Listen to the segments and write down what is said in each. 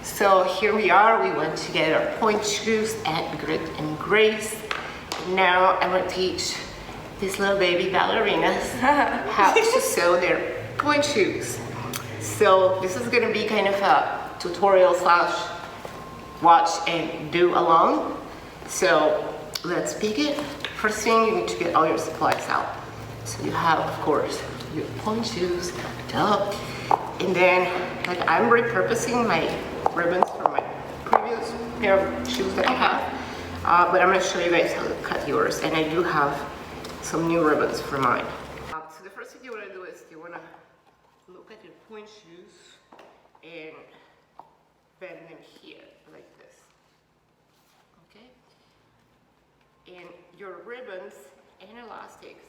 So here we are, we went to get our point shoes at Grit and Grace. Now I'm gonna teach these little baby ballerinas how to sew their point shoes. So this is gonna be kind of a tutorial slash watch and do along. So let's begin. First thing, you need to get all your supplies out. So you have, of course, your point shoes, duh. And then, like, I'm repurposing my ribbons from my previous pair of shoes that I have. But I'm gonna show you guys how to cut yours. And I do have some new ribbons for mine. So the first thing you wanna do is you wanna look at your point shoes and bend them here, like this. Okay? And your ribbons and elastics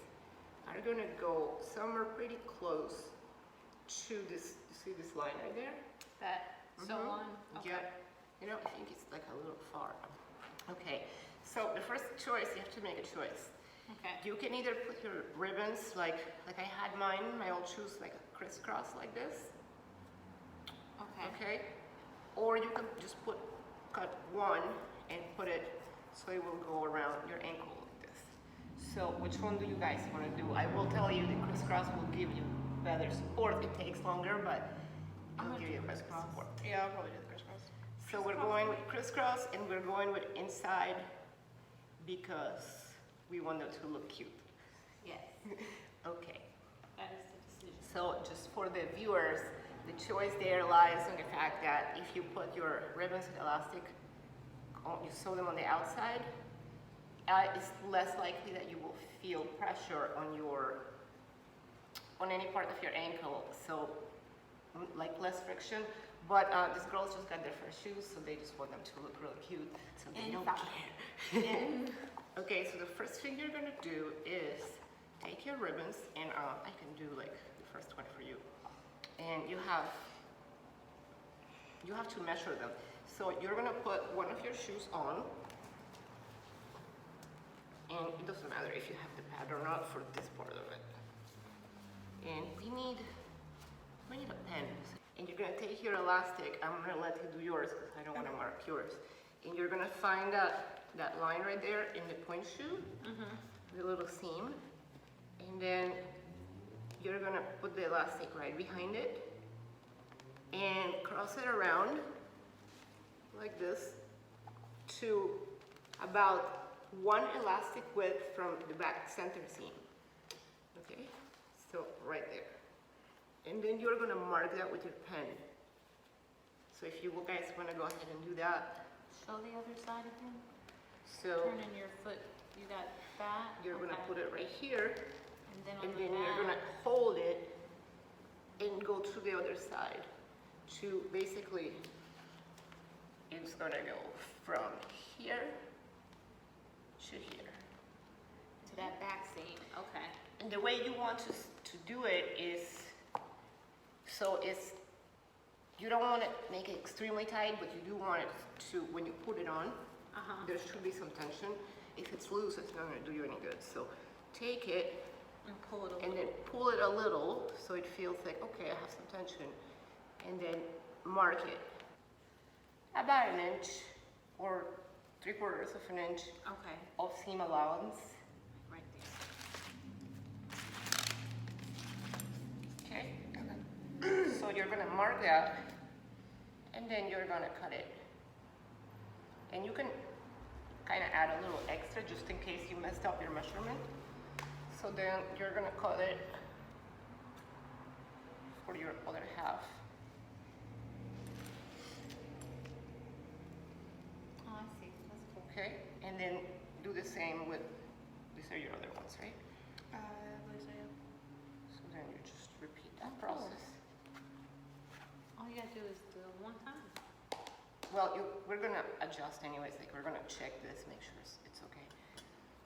are gonna go somewhere pretty close to this. You see this line right there? That sew line? Okay. Yeah. You know, I think it's like a little far. Okay. So the first choice, you have to make a choice. Okay. You can either put your ribbons like I had mine, my old shoes, like crisscross like this. Okay. Okay. Or you can just cut one and put it so it will go around your ankle like this. So which one do you guys want to do? I will tell you the crisscross will give you better support. It takes longer, but it'll give you better support. Yeah, I'll probably do the crisscross. So we're going with crisscross and we're going with inside because we want them to look cute. Yes. Okay. That is the decision. So just for the viewers, the choice there lies in the fact that if you put your ribbons and elastic, you sew them on the outside, it's less likely that you will feel pressure on any part of your ankle. So like less friction. But these girls just got their first shoes, so they just want them to look really cute. So they don't care. Okay, so the first thing you're gonna do is take your ribbons, and I can do like the first one for you. And you have to measure them. So you're gonna put one of your shoes on, and it doesn't matter if you have the pad or not for this part of it. And we need a pen. And you're gonna take your elastic. I'm gonna let you do yours because I don't want to mark yours. And you're gonna find that line right there in the point shoe, the little seam. And then you're gonna put the elastic right behind it and cross it around like this to about one elastic width from the back center seam. Okay, so right there. And then you're gonna mark that with your pen. So if you guys wanna go ahead and do that. Show the other side again. So Turn in your foot. You got that. you're gonna put it right here, And then, and on the then you're gonna back. hold it and go to the other side to basically, it's gonna go from here to here. To that back seam. Okay. And the way you want to do it is, so you don't want to make it extremely tight, but you do want it to, when you put it on, there should be some tension. If it's loose, it's not going to do you any good. So take it And pull it a and little. then pull it a little so it feels like, okay, I have some tension. And then mark it about an inch or 3/4 of an inch Okay. of seam allowance. Right there. Okay. So you're gonna mark that, and then you're gonna cut it. And you can kind of add a little extra just in case you messed up your measurement. So then you're gonna cut it for your other half. Oh, I see. That's cool. Okay. And then do the same with, these are your other ones, right? So then you just repeat that process. All you gotta do is do it one time. Well, we're gonna adjust anyways, like we're gonna check this, make sure it's okay.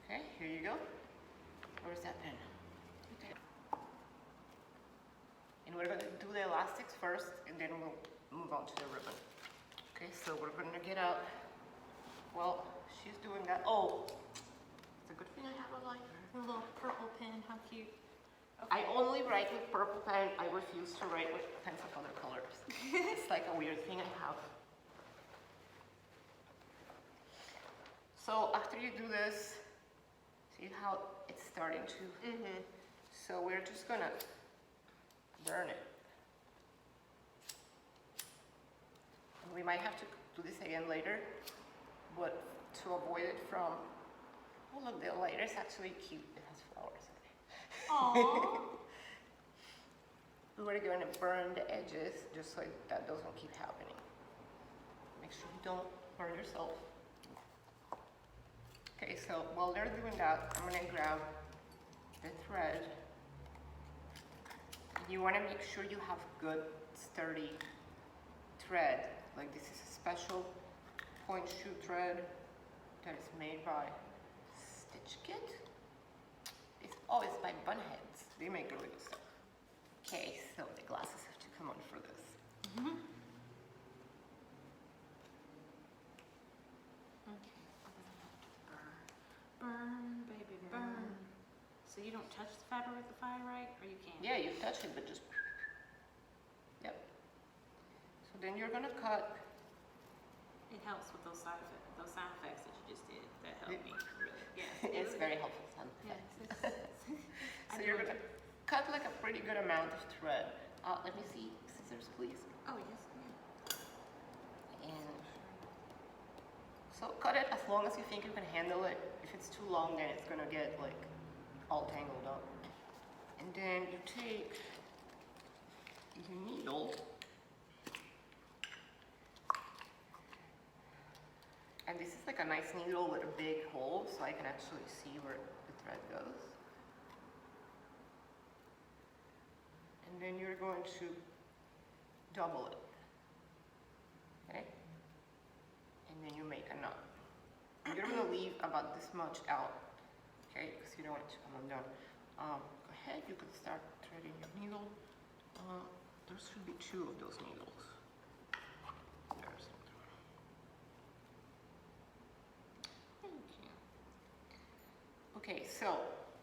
Okay, here you go. Where's that pen? Okay. And we're gonna do the elastics first, and then we'll move on to the ribbon. Okay, so we're gonna get out, well, she's doing that. Oh, it's a good thing I have a lighter. A little purple pen. How cute. I only write with purple pen. I refuse to write with pens of other colors. It's like a weird thing I have. So after you do this, see how it's starting to? So we're just gonna burn it. And we might have to do this again later, but to avoid it from, oh look, the lighter is actually cute. It has flowers in it. Aww. We're going to burn the edges just so that doesn't keep happening. Make sure you don't burn yourself. Okay, so while they're doing that, I'm gonna grab the thread. You wanna make sure you have good, sturdy thread. Like this is a special point shoe thread that is made by Stitch Kit. It's always by Bunheads. They make really good stuff. Okay, so the glasses have to come on for this. Burn, baby, burn. So you don't touch the fabric with the fire, right? Or you can? Yeah, you touch it, but just, yep. So then you're gonna cut. It helps with those sound effects that you just did. That helped me, really. Yeah. It's very helpful sound Yes. effects. So you're gonna cut like a pretty good amount of thread. Let me see, scissors please. Oh, yes. And so cut it as long as you think you can handle it. If it's too long, then it's gonna get like all tangled up. And then you take your needle and this is like a nice needle with a big hole so I can actually see where the thread goes. And then you're going to double it, okay? And then you make a knot. You're gonna leave about this much out, okay? Because you don't want it to come undone. Go ahead, you could start threading your needle. There should be 2 of those needles. There's another one. Thank you. Okay, so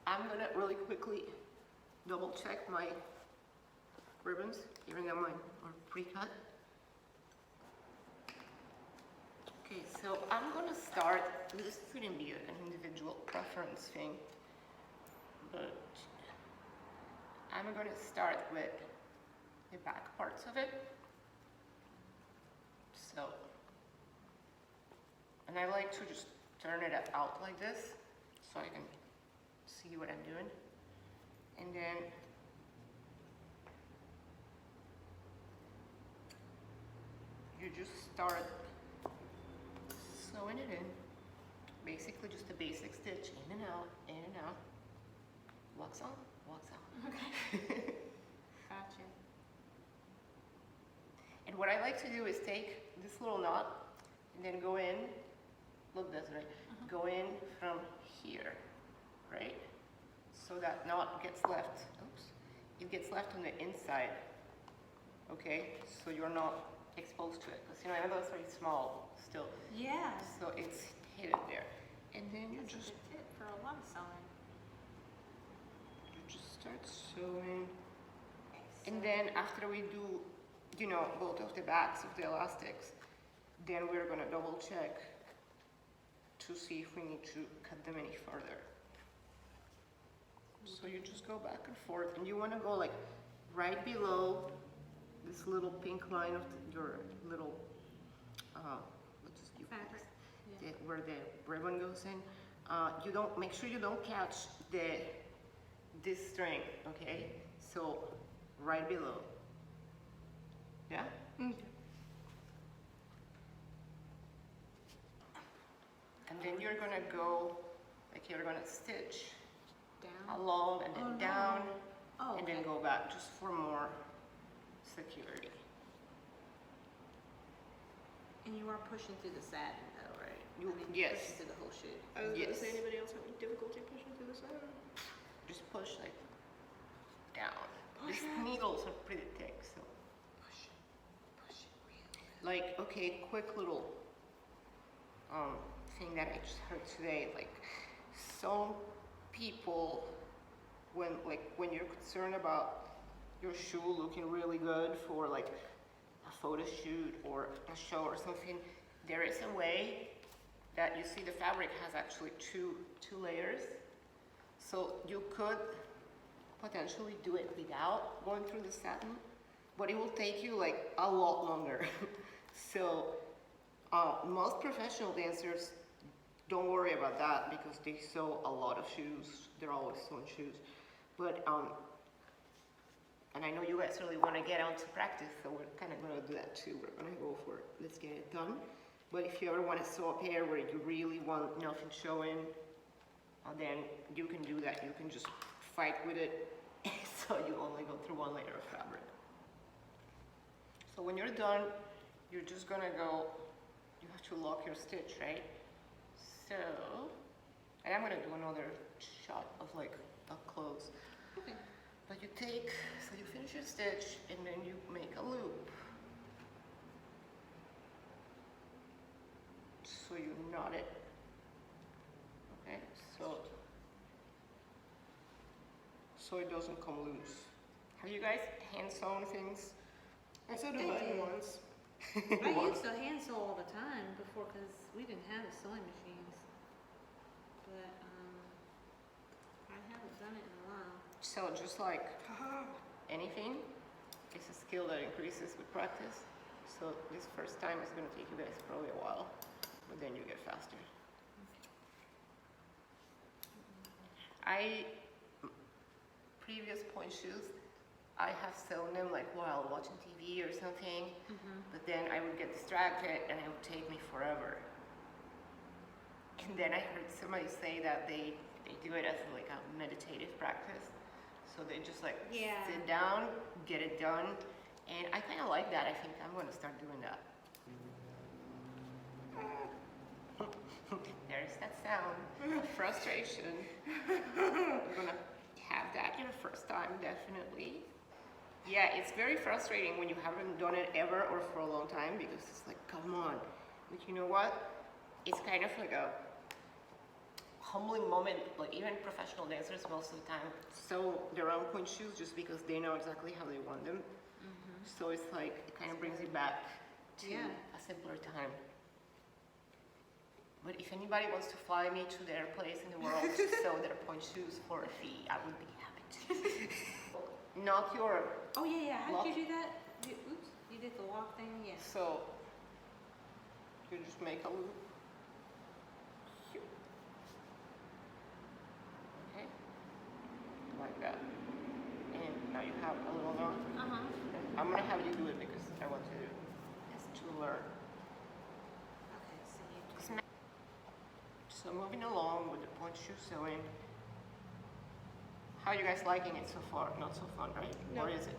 I'm gonna really quickly double check my ribbons, even though mine are pre-cut. Okay, so I'm gonna start, this couldn't be an individual preference thing, but I'm gonna start with the back parts of it. So, and I like to just turn it out like this so I can see what I'm doing. And then you just start sewing it in. Basically just a basic stitch, in and out, in and out. Walks on, walks out. Okay. Gotcha. And what I like to do is take this little knot and then go in, look, that's right, go in from here, right? So that knot gets left, oops, it gets left on the inside, okay? So you're not exposed to it, because you know, I know it's very small still. Yeah. So it's hidden there. And then you That's just a good tip for a lot of sewing. start sewing. And then after we do, you know, both of the backs of the elastics, then we're gonna double check to see if we need to cut them any further. So you just go back and forth, and you wanna go like right below this little pink line of your little, let's just give Fabric. the, where the ribbon goes in. You don't, make sure you don't catch this string, okay? So right below. Yeah? Okay. And then you're gonna go, like you're gonna stitch Down. along and then Oh, no. down, Oh, and then okay. go back just for more security. And you are pushing through the satin though, right? You- I mean, yes. pushing through the whole shoe. I was Yes. gonna say, anybody else having difficulty pushing through the side? Just push like down. Push These it. needles are pretty thick, so. Push it. Push it real. Like, okay, quick little thing that I just heard today. Like, some people, when you're concerned about your shoe looking really good for like a photo shoot or a show or something, there is a way that you see the fabric has actually two layers. So you could potentially do it without going through the satin, but it will take you like a lot longer. So most professional dancers don't worry about that because they sew a lot of shoes. They're always sewing shoes. But and I know you guys really want to get on to practice, so we're kind of going to do that too. We're going to go for it. Let's get it done. But if you ever want to sew a pair where you really want nothing showing, then you can do that. You can just fight with it, so you only go through one layer of fabric. So when you're done, you're just going to go, you have to lock your stitch, right? So, and I'm going to do another shot of like up close. Okay. But you take, so you finish your stitch and then you make a loop. So you knot it. Okay, so it doesn't come loose. Have you guys hand sewn things? I sewed a button once. I used to hand sew all the time before because we didn't have the sewing machines. But I haven't done it in a while. So just like anything, it's a skill that increases with practice. So this first time is going to take you guys probably a while, but then you get faster. Previous point shoes, I have sewn them like while watching TV or something, but then I would get distracted and it would take me forever. And then I heard somebody say that they do it as like a meditative practice. So they just like sit down, get it done. And I kind of like that. I think I'm going to start doing that. There's that sound of frustration. You're going to have that your first time, definitely. Yeah, it's very frustrating when you haven't done it ever or for a long time because it's like, come on. But you know what? It's kind of like a humbling moment. Like even professional dancers most of the time sew their own point shoes just because they know exactly how they want them. So it's like, it kind of brings you back to a simpler time. But if anybody wants to fly me to their place in the world to sew their point shoes for a fee, I would be happy to. Not your Oh yeah. How lock. did you do that? Oops, you did the lock thing. Yeah. So you just make a loop. Okay, like that. And now you have a little knot. I'm gonna have you do it because I want to learn. Okay. So you do. So moving along with the point shoe sewing. How are you guys liking it so far? Not so fun, right? No. Or is it?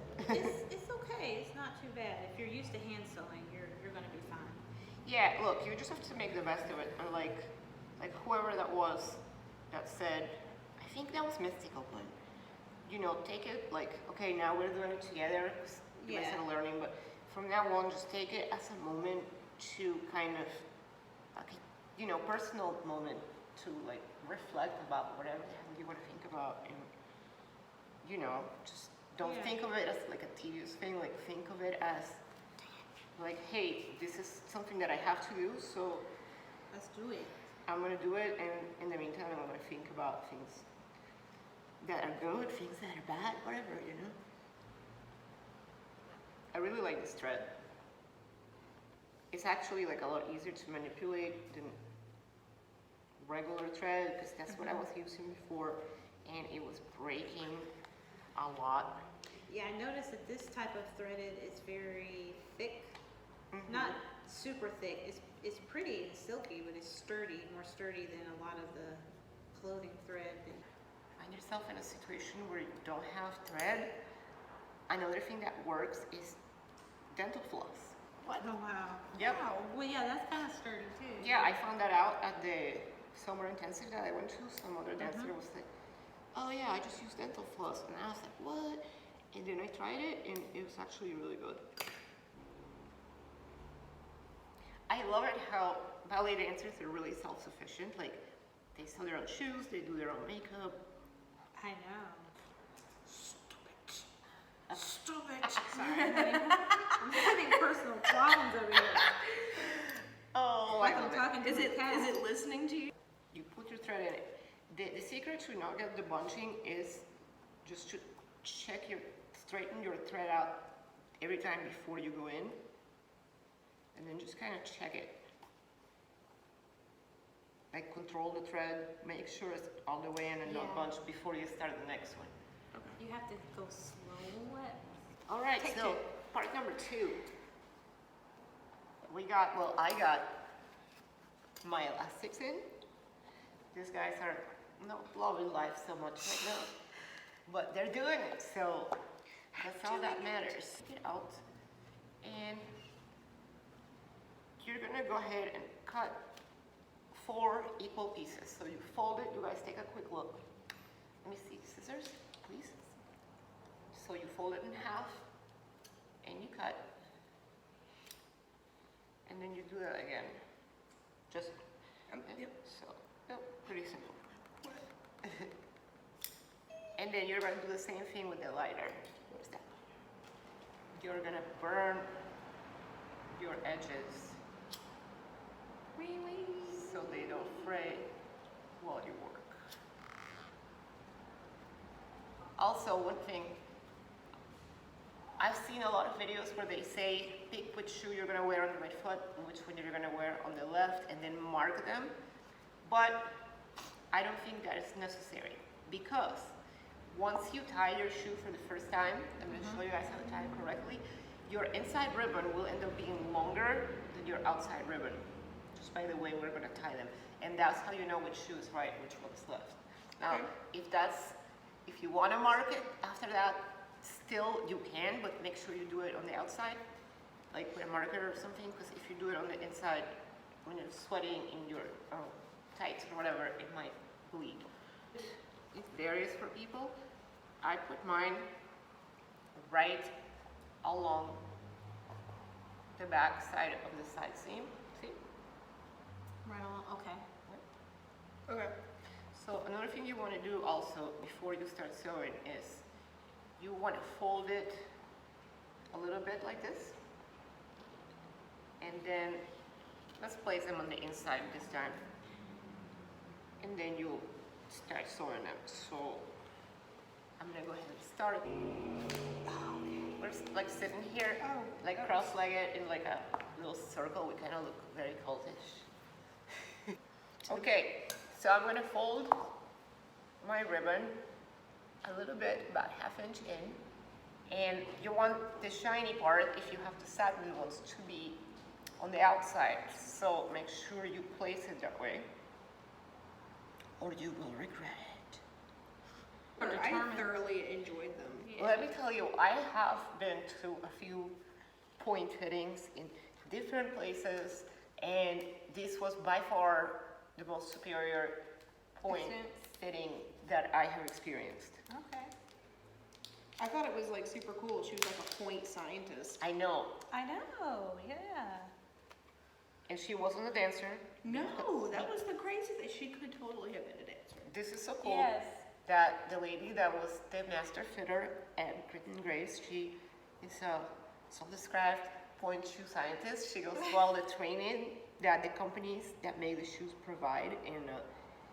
It's okay. It's not too bad. If you're used to hand sewing, you're gonna be fine. Yeah, look, you just have to make the best of it. And like whoever that was that said, I think that was mystical, but you know, take it like, okay, now we're doing it together. You guys are learning, but from now on, just take it as a moment to kind of, like, you know, personal moment to like reflect about whatever the hell you want to think about, and you know, just don't think of it as like a tedious thing. Like think of it as like, hey, this is something that I have to do, so Let's do it. I'm gonna do it, and in the meantime, I'm gonna think about things that are good, things that are bad, whatever, you know. I really like this thread. It's actually like a lot easier to manipulate than regular thread because that's what I was using before, and it was breaking a lot. Yeah, I noticed that this type of threaded is very thick. Not super thick. It's pretty and silky, but it's sturdy, more sturdy than a lot of the clothing thread. Find yourself in a situation where you don't have thread. Another thing that works is dental floss. What? Oh wow. Yep. Wow. Well, yeah, that's kind of sturdy too. Yeah, I found that out at the summer intensive that I went to. Some other dancer was like, oh yeah, I just use dental floss. And I was like, what? And then I tried it and it was actually really good. I love it how ballet dancers are really self-sufficient. Like, they sew their own shoes, they do their own makeup. I know. Stupid. Sorry, I'm having personal problems over here. Oh, Like I I'm love it. talking Is it listening to you? You put your thread in it. The secret to not get the bunching is just to straighten your thread out every time before you go in. And then just kind of check it. Like control the thread, make sure it's all the way in and not Yeah. bunch before you start the next one. You have to go slow. All right, Take so it. part number 2. I got my elastics in. These guys are not loving life so much right now, but they're doing it, so that's all that matters. Get out, and you're gonna go ahead and cut 4 equal pieces. So you fold it, you guys take a quick look. Let me see, scissors, please. So you fold it in half, and you cut, and then you do that again. Just, Yep. so, pretty simple. And then you're gonna do the same thing with the lighter. Where's that? You're gonna burn your edges so they don't fray while you work. Also, one thing, I've seen a lot of videos where they say pick which shoe you're gonna wear on the right foot and which one you're gonna wear on the left, and then mark them. But I don't think that is necessary, because once you tie your shoe for the first time, I'm gonna show you guys how to tie it correctly, your inside ribbon will end up being longer than your outside ribbon, just by the way we're gonna tie them. And that's how you know which shoe is right, which one is left. Now, Okay. if you wanna mark it after that, still you can, but make sure you do it on the outside, like with a marker or something, because if you do it on the inside, when you're sweating in your tights or whatever, it might bleed. It varies for people. I put mine right along the back side of the side seam. See? Right along, okay. Okay. So another thing you want to do also before you start sewing is you want to fold it a little bit like this, and then let's place them on the inside this time, and then you start sewing them. So I'm gonna go ahead and start. We're like sitting here, like cross-legged in like a little circle. We kind of look very cultish. Okay, so I'm gonna fold my ribbon a little bit, about ½ inch in, and you want the shiny part, if you have the satin ones, to be on the outside. So make sure you place it that way, or you will regret it. I thoroughly enjoyed them. Let me tell you, I have been to a few point fittings in different places, and this was by far the most superior point fitting that I have experienced. Okay. I thought it was like super cool. She was like a point scientist. I know. I know, yeah. And she wasn't a dancer. No, that was the crazy thing. She could totally have been a dancer. This is so cool. Yes. That the lady that was the master fitter at Grit and Grace, she is a self-described point shoe scientist. She goes through all the training that the companies that make the shoes provide, and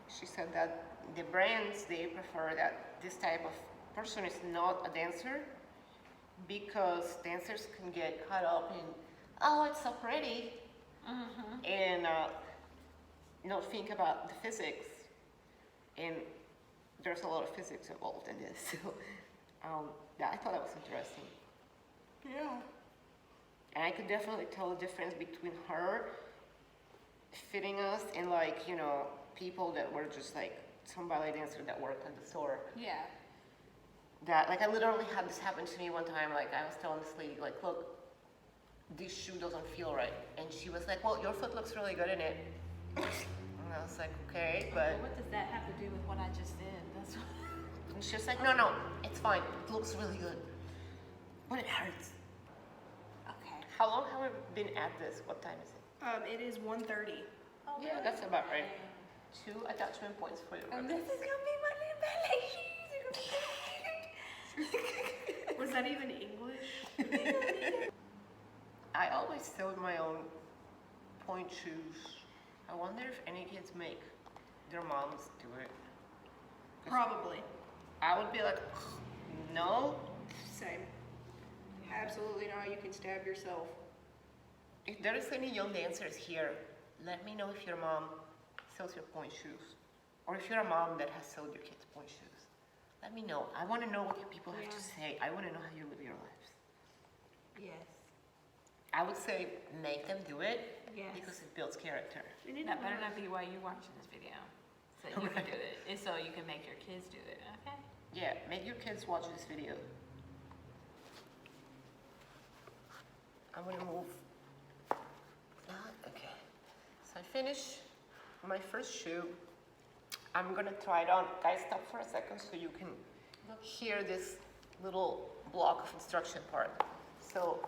she said that the brands, they prefer that this type of person is not a dancer, because dancers can get caught up in, oh, it's so pretty, and not think about the physics. And there's a lot of physics involved in this. So yeah, I thought that was interesting. Yeah. And I could definitely tell the difference between her fitting us and, like, you know, people that were just like some ballet dancer that worked at the store. Yeah. That, like, I literally had this happen to me one time. Like, I was telling this lady, like, look, this shoe doesn't feel right. And she was like, well, your foot looks really good in it. And I was like, okay, but... What does that have to do with what I just did? That's what... And she was like, no, it's fine. It looks really good. But it hurts. Okay. How long have we been at this? What time is it? It is 1:30. Oh, Yeah, that's about right. 2 attachment points for your And ribbon. this is gonna be my little ballet shoes. They're gonna be cute. Was that even English? I always sewed my own point shoes. I wonder if any kids make their moms do it. Probably. I would be like, no. Same. Absolutely not. You can stab yourself. If there is any young dancers here, let me know if your mom sells your point shoes. Or if you're a mom that has sold your kids point shoes. Let me know. I want to know what you people have to say. I want to know how you live your lives. Yes. I would say make them do it Yes. because it builds character. That better not be why you're watching this video. So you can do it. It's so you can make your kids do it, okay? Yeah, make your kids watch this video. I'm gonna move that. Okay. So I finish my first shoe. I'm gonna try it on. Guys, stop for a second so you can hear this little block of instruction part. So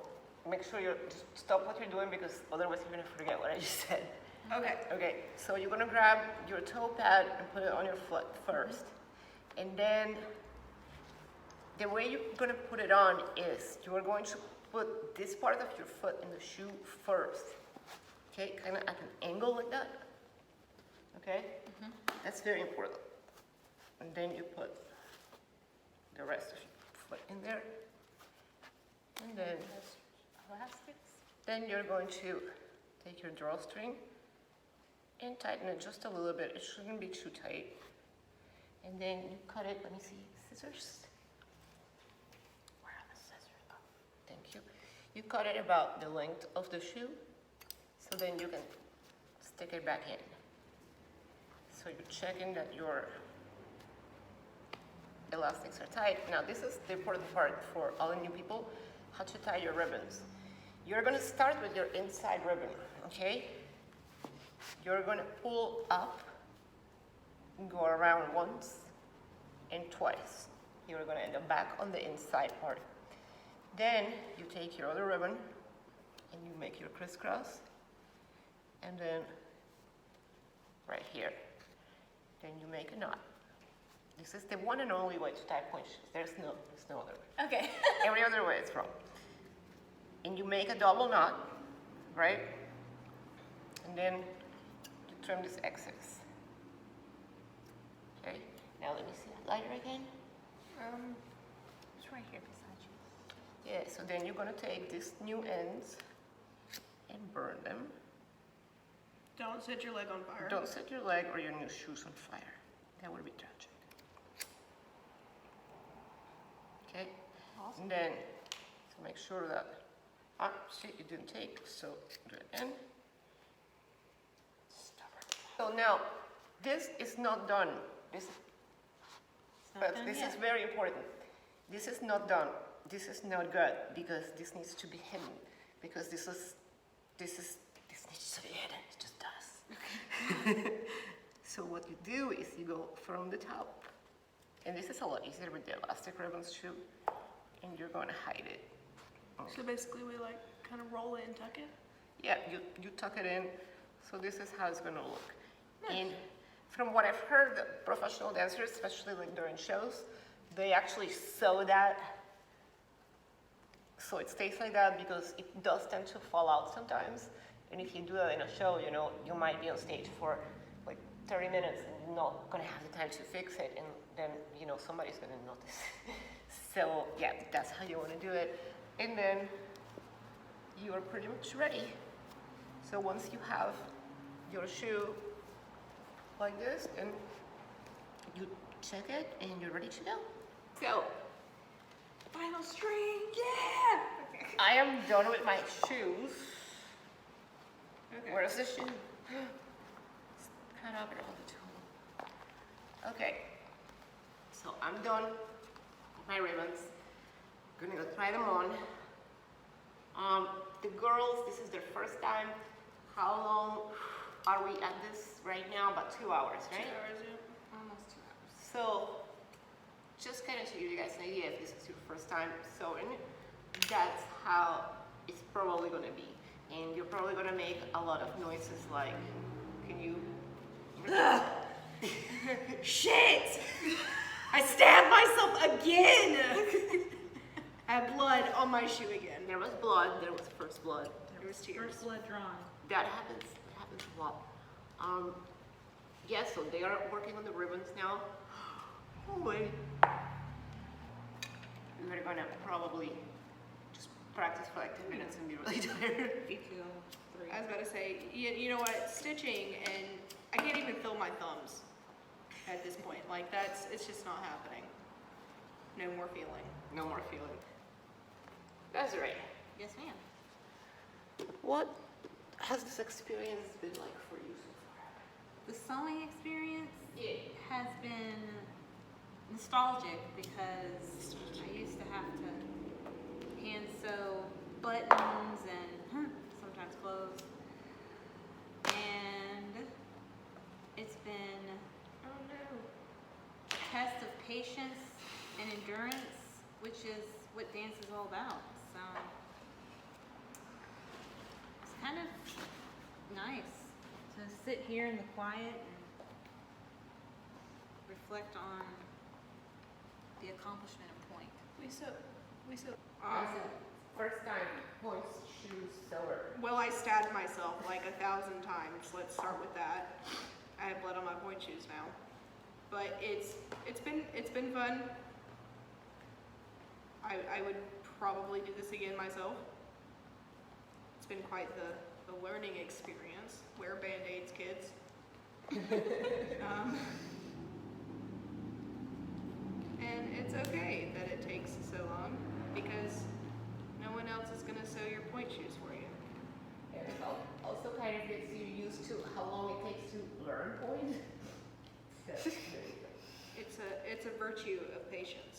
make sure you just stop what you're doing because otherwise you're gonna forget what I just said. Okay. Okay, so you're gonna grab your toe pad and put it on your foot first. And then the way you're gonna put it on is you are going to put this part of your foot in the shoe first. Okay, kind of at an angle like that. Okay? That's very important. And then you put the rest of your foot in there. And then Elastics. Then you're going to take your drawstring and tighten it just a little bit. It shouldn't be too tight. And then you cut it, let me see, scissors. Where are the scissors? Oh, thank you. You cut it about the length of the shoe, so then you can stick it back in. So you're checking that your elastics are tight. Now this is the important part for all the new people, how to tie your ribbons. You're gonna start with your inside ribbon, okay? You're gonna pull up, go around once and twice. You're gonna end up back on the inside part. Then you take your other ribbon and you make your crisscross, and then right here, then you make a knot. This is the one and only way to tie point shoes. There's no other way. Okay. Every other way is wrong. And you make a double knot, right? And then you trim this excess. Okay, now let me see that lighter again. It's right here beside you. Yeah, so then you're gonna take these new ends and burn them. Don't set your leg on fire. Don't set your leg or your new shoes on fire. That would be tragic. Okay, and then, so make sure that, shit, you didn't take, so do it in. So now, this is not done. This is very important. This is not done. This is not good because this needs to be hidden. Because this needs to be hidden. It just does. So what you do is you go from the top, and this is a lot easier with the elastic ribbons too, and you're going to hide it. So basically we like kind of roll it and tuck it? Yeah, you tuck it in. So this is how it's going to look. And from what I've heard, the professional dancers, especially like during shows, they actually sew that so it stays like that because it does tend to fall out sometimes. And if you do that in a show, you know, you might be on stage for like 30 minutes and you're not going to have the time to fix it. And then, you know, somebody's going to notice. So yeah, that's how you want to do it. And then you are pretty much ready. So once you have your shoe like this, and you check it and you're ready to go. So Final string, yeah! I am done with my shoes. Okay. Where's the shoe? It's cut up all the tool. Okay, so I'm done with my ribbons. Gonna go try them on. The girls, this is their first time. How long are we at this right now? About 2 hours, right? 2 hours, yeah. Almost 2 hours. So, just kind of to give you guys an idea if this is your first time sewing, that's how it's probably going to be. And you're probably going to make a lot of noises like, can you? Shit! I stabbed myself again! I have blood on my shoe again. There was blood, there was first blood. There was tears. First blood drawn. That happens a lot. Yeah, so they are working on the ribbons now. Oh wait. We're gonna probably just practice for like 10 minutes and be really tired. Me too. 3. I was about to say, you know what, stitching, and I can't even feel my thumbs at this point. Like it's just not happening. No more feeling. No more feeling. That's right. Yes, ma'am. What has this experience been like for you so far? The sewing experience Yeah. has been nostalgic because I used to have to hand sew buttons and sometimes clothes. And it's been Oh no. a test of patience and endurance, which is what dance is all about. So it's kind of nice to sit here in the quiet and reflect on the accomplishment of point. We sew. That's the first time Pointeshoes sewer. Well, I stabbed myself like 1,000 times. Let's start with that. I have blood on my point shoes now, but it's been fun. I would probably do this again myself. It's been quite the learning experience. Wear Band-Aids, kids. And it's okay that it takes so long because no one else is gonna sew your point shoes for you. And it also kind of gets you used to how long it takes to learn point. So, there you go. It's a virtue of patience.